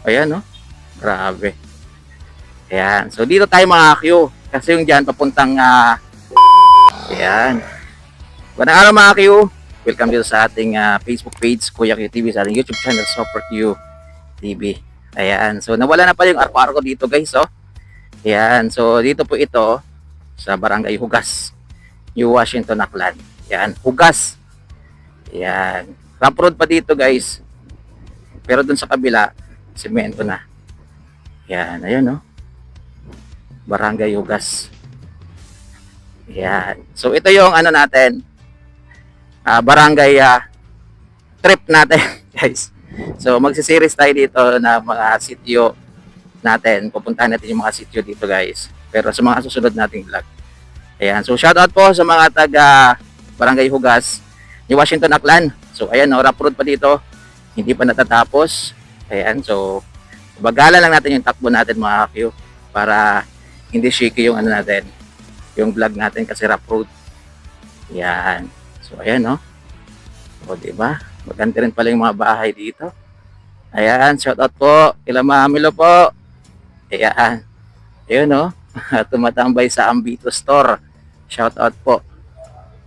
Ayan, no? Grabe. Ayan. So, dito tayo mga Q. Kasi yung dyan, papuntang, ayan. Magandang araw mga Q. Welcome dito sa ating Facebook page, Kuya Q TV, sa ating YouTube channel, Super Q TV. Ayan. So, nawala na pa yung arko-arko dito, guys, oh. Ayan. So, dito po ito, sa Barangay Hugas, New Washington, Aklan. Ayan. Hugas. Ayan. Rough road pa dito, guys. Pero dun sa kabila, semento na. Ayan. Ayan, oh. Barangay Hugas. Ayan. So, ito yung ano natin, barangay trip natin, guys. So, magsiseries tayo dito na mga sityo natin. Pupuntahan natin yung mga sityo dito, guys. Pero sa mga susunod nating vlog. Ayan. So, shoutout po sa mga taga Barangay Hugas, New Washington, Aklan. So, ayan, no, rough road pa dito. Hindi pa natatapos. Ayan. So, bagala lang natin yung takbo natin, mga Q, para hindi shaky yung ano natin, yung vlog natin kasi rough road. Ayan. So, ayan, no. O, diba? Maganda rin pala yung mga bahay dito. Ayan, shout out po. Kila Mamilo po. Ayan. Ayan, no. Tumatambay sa Ambito Store. Shout out po.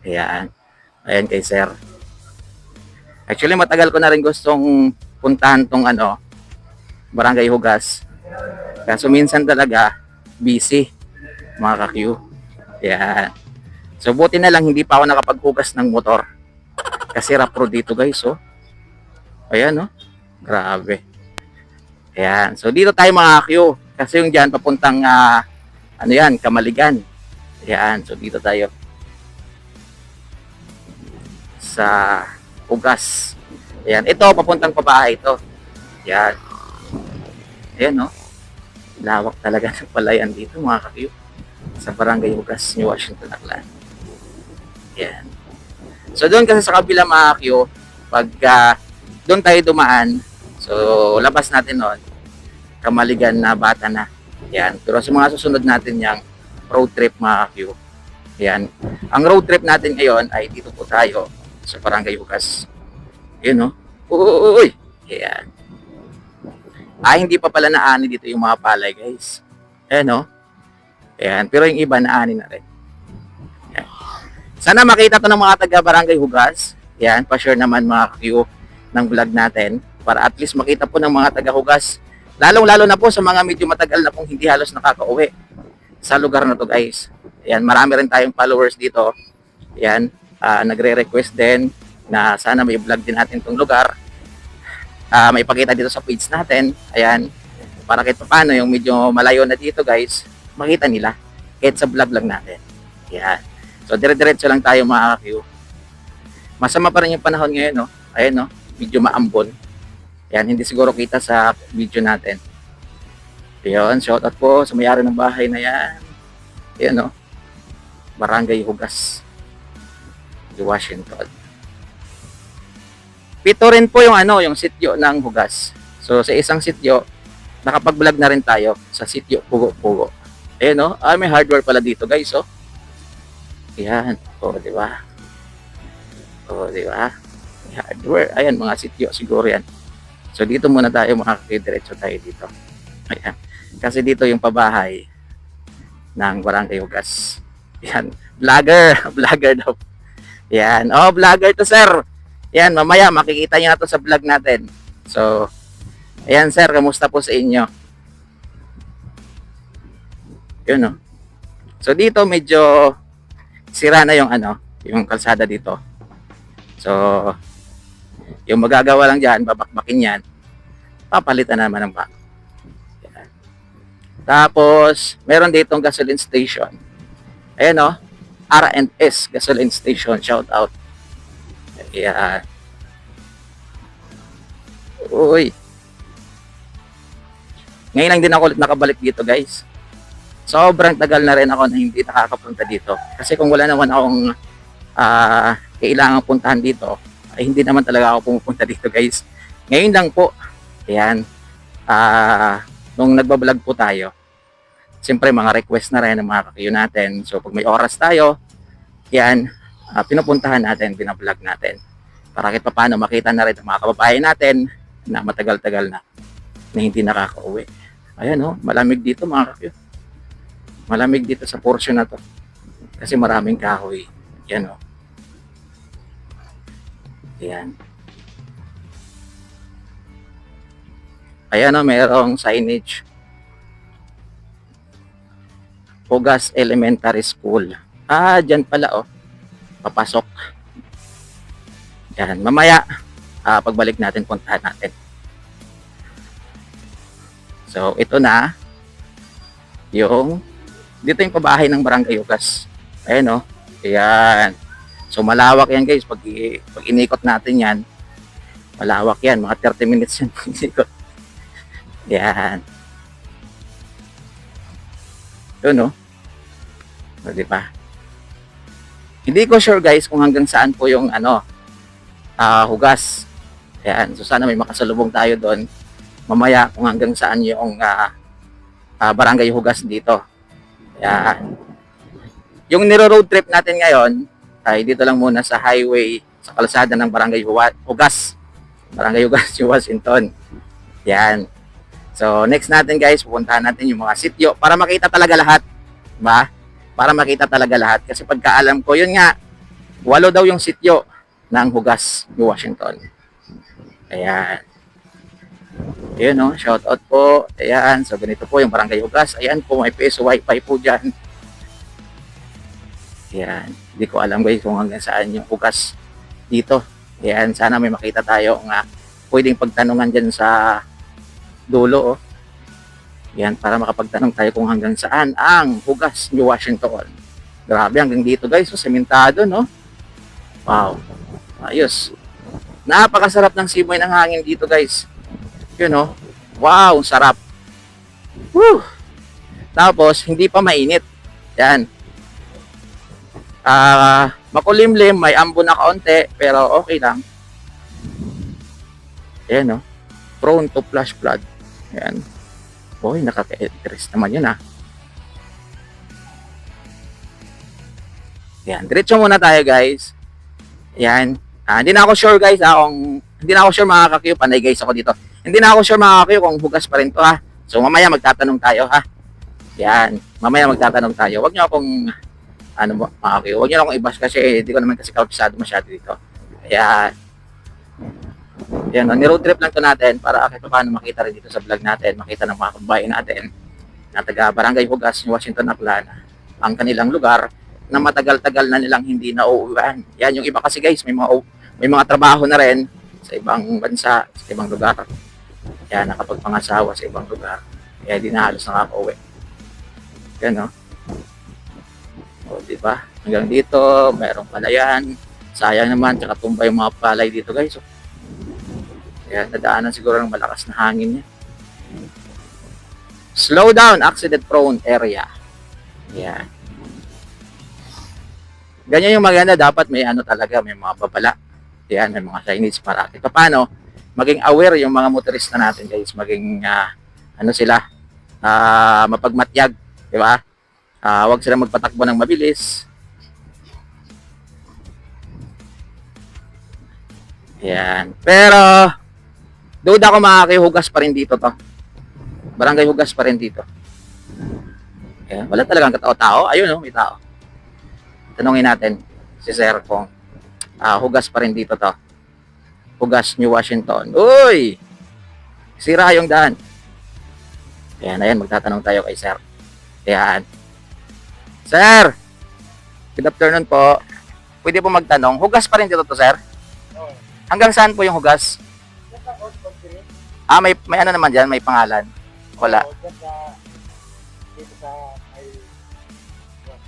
Ayan. Ayan kay sir. Actually, matagal ko na rin gustong puntahan tong ano, Barangay Hugas. Kaso minsan talaga, busy, mga ka-Q. Ayan. So, buti na lang hindi pa ako nakapaghugas ng motor. Kasi rough road dito, guys, oh. Ayan, oh. Grabe. Ayan. So, dito tayo mga Q. Kasi yung dyan, papuntang, ano yan, Kamaligan. Ayan. So, dito tayo. Sa Hugas. Ayan. Ito, papuntang pabahay ito. Ayan. Ayan, oh. Lawak talaga ng palayan dito, mga ka-Q. Sa Barangay Hugas, New Washington, Aklan. Ayan. So, doon kasi sa kabila, mga Q, pagka doon tayo dumaan, so, labas natin noon, Kamaligan na bata na. Yan. Pero sa mga susunod natin yung road trip, mga Q. Yan. Ang road trip natin ngayon ay dito po tayo sa Barangay Hugas. Yun, no? Uy! Yan. Hindi pa pala naani dito yung mga palay, guys. Ayan, no? Yan. Pero yung iba naani na rin. Yan. Sana makita to ng mga taga Barangay Hugas. Yan. Pa-share naman, mga Q, ng vlog natin para at least makita po ng mga taga Hugas. Lalong-lalo na po sa mga medyo matagal na pong hindi halos nakakauwi sa lugar na to, guys. Yan, marami rin tayong followers dito. Yan, nagre-request din na sana may vlog din natin tong lugar. May pakita dito sa page natin. Ayan, para kahit paano yung medyo malayo na dito, guys, makita nila kahit sa vlog lang natin. Yan. So, dire-diretso lang tayo, mga Q. Masama pa rin yung panahon ngayon, no? Ayan, no? Medyo maambon. Yan, hindi siguro kita sa video natin. Ayun, shoutout po sa may-ari ng bahay na yan. Ayan, no? Barangay Hugas, Washington. Pito rin po yung ano, yung sityo ng Hugas. So, sa isang sityo, nakapag-vlog na rin tayo sa sityo Pugo-Pugo. Ayan, no? May hardware pala dito, guys, oh. Ayan. O, di ba? O, di ba? Hardware. Ayan, mga sityo siguro yan. So, dito muna tayo, makakadiretso tayo dito. Ayan. Kasi dito yung pabahay ng Barangay Hugas. Ayan. Vlogger. Vlogger daw. Ayan. Oh, vlogger to, sir. Ayan, mamaya makikita nyo na to sa vlog natin. So, ayan, sir. Kamusta po sa inyo? Yun, no? So, dito medyo sira na yung ano, yung kalsada dito. So, yung magagawa lang dyan, babakbakin yan, papalitan naman ng bak. Yan. Tapos, meron ditong gasoline station. Ayan, o, R&S gasoline station, shout out. Ayan. Uy. Ngayon lang din ako ulit nakabalik dito, guys. Sobrang tagal na rin ako na hindi nakakapunta dito. Kasi kung wala naman akong kailangan puntahan dito, ay hindi naman talaga ako pumupunta dito, guys. Ngayon lang po. Ayan. Nung nagbablog po tayo, siyempre mga request na rin ng mga kakiyo natin. So pag may oras tayo, yan, pinupuntahan natin, binablog natin. Para kahit paano makita na rin ng mga kababayan natin na matagal-tagal na na hindi nakakauwi. Ayan oh, malamig dito mga kapyo. Malamig dito sa portion na to. Kasi maraming kahoy. Yan oh. Ayan. Ayan oh, mayroong signage. Hugas Elementary School. Ah, dyan pala oh. Papasok. Yan, mamaya pagbalik natin, puntahan natin. So, ito na yung dito yung pabahay ng Barangay Hugas. Ayan oh. Ayan. So, malawak yan guys. Pag inikot natin yan, malawak yan. Mga 30 minutes yan pag inikot. Ayan. Ito no. O, diba? Hindi ko sure guys kung hanggang saan po yung hugas. Ayan. So, sana may makasalubong tayo doon. Mamaya kung hanggang saan yung Barangay Hugas dito. Ayan. Yung niro-road trip natin ngayon ay dito lang muna sa highway sa kalsada ng Barangay Hugas. Barangay Hugas, Washington. Yan. So next natin guys, pupuntahan natin yung mga sityo para makita talaga lahat. Diba? Para makita talaga lahat. Kasi pagkaalam ko, yun nga, 8 daw yung sityo ng Hugas, Washington. Ayan. Ayan o, shout out po. Ayan, so ganito po yung Barangay Hugas. Ayan po, may peso wifi po dyan. Ayan, hindi ko alam guys kung hanggang saan yung hugas dito. Ayan, sana may makita tayo nga pwedeng pagtanungan dyan sa dulo. Oh. Ayan, para makapagtanong tayo kung hanggang saan ang Hugas, New Washington. Grabe, hanggang dito guys, so sementado, no? Wow, ayos. Napakasarap ng simoy ng hangin dito guys. Yun, no? Wow, sarap. Woo! Tapos, hindi pa mainit. Yan. Makulimlim, may ambon na kaunti, pero okay lang. Ayan, no? Prone to flash flood. Ayan. Boy, nakaka-interest naman yun, ha? Ayan, diretso muna tayo, guys. Ayan. Hindi na ako sure, guys, hindi na ako sure mga kakyo, panay guys ako dito. Hindi na ako sure mga kakyo kung hugas pa rin to, ha? So, mamaya magtatanong tayo, ha? Ayan. Mamaya magtatanong tayo. Huwag nyo akong mga kakyo, huwag nyo akong i-bash kasi hindi ko naman kasi kalpisado masyado dito. Ayan. Ayan, ni-road trip lang to natin para kahit paano makita rin dito sa vlog natin, makita ng mga kababayan natin na taga Barangay Hugas, Washington, Aklan, ang kanilang lugar na matagal-tagal na nilang hindi nauuwian. Yan, yung iba kasi guys, may mga trabaho na rin sa ibang bansa, sa ibang lugar. Yan, nakapagpangasawa sa ibang lugar. Kaya di na halos nakaka-uwi. Yan, no? O, diba? Hanggang dito, mayroong palayan. Sayang naman, tsaka tumba yung mga palay dito guys. Kaya nadaanan siguro ng malakas na hangin niya. Slow down, accident prone area. Yan. Ganyan yung maganda, dapat may talaga, may mga babala. Yan, may mga signage para kahit paano maging aware yung mga motorista natin guys, maging mapagmatyag, di ba? Huwag sila magpatakbo ng mabilis. Yan. Pero duda ko makakihugas pa rin dito to. Barangay Hugas pa rin dito. Yan. Wala talagang katao-tao. Ayun, no, may tao. Tanungin natin si Sir kung hugas pa rin dito to. Hugas, New Washington. Uy! Sira yung daan. Ayan, magtatanong tayo kay Sir. Ayan. Sir! Good afternoon po. Pwede po magtanong. Hugas pa rin dito to, Sir? Hanggang saan po yung hugas? May ano naman dyan? May pangalan? Wala.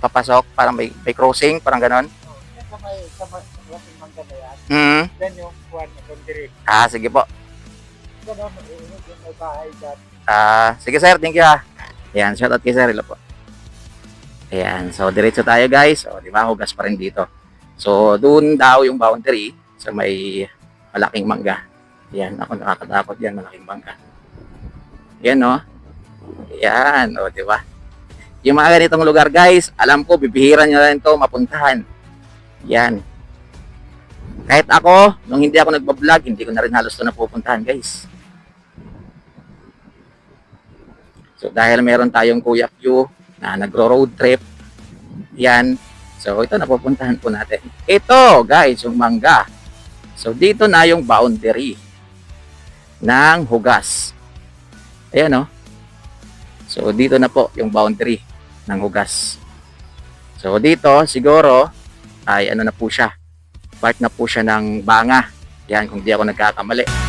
Papasok, parang may crossing, parang ganon. Sige po. Sige sir, thank you ha. Ayan, shout out kay sir, ilo po. Ayan, so diretso tayo guys. So, di ba, hugas pa rin dito. So, doon daw yung boundary sa may malaking mangga. Ayan, ako nakakatakot yan, malaking mangga. Ayan, no? Ayan, o, di ba? Yung mga ganitong lugar guys, alam ko bibihiran nyo rin to mapuntahan. Yan. Kahit ako, nung hindi ako nagbablog, hindi ko na rin halos to napupuntahan guys. So dahil meron tayong Kuya Q na nagro-road trip, yan. So ito napupuntahan po natin. Ito guys, yung mangga. So dito na yung boundary ng Hugas. Ayan, oh. So dito na po yung boundary ng Hugas. So dito siguro ay ano na po siya. Part na po siya ng Banga. Yan, kung di ako nagkakamali.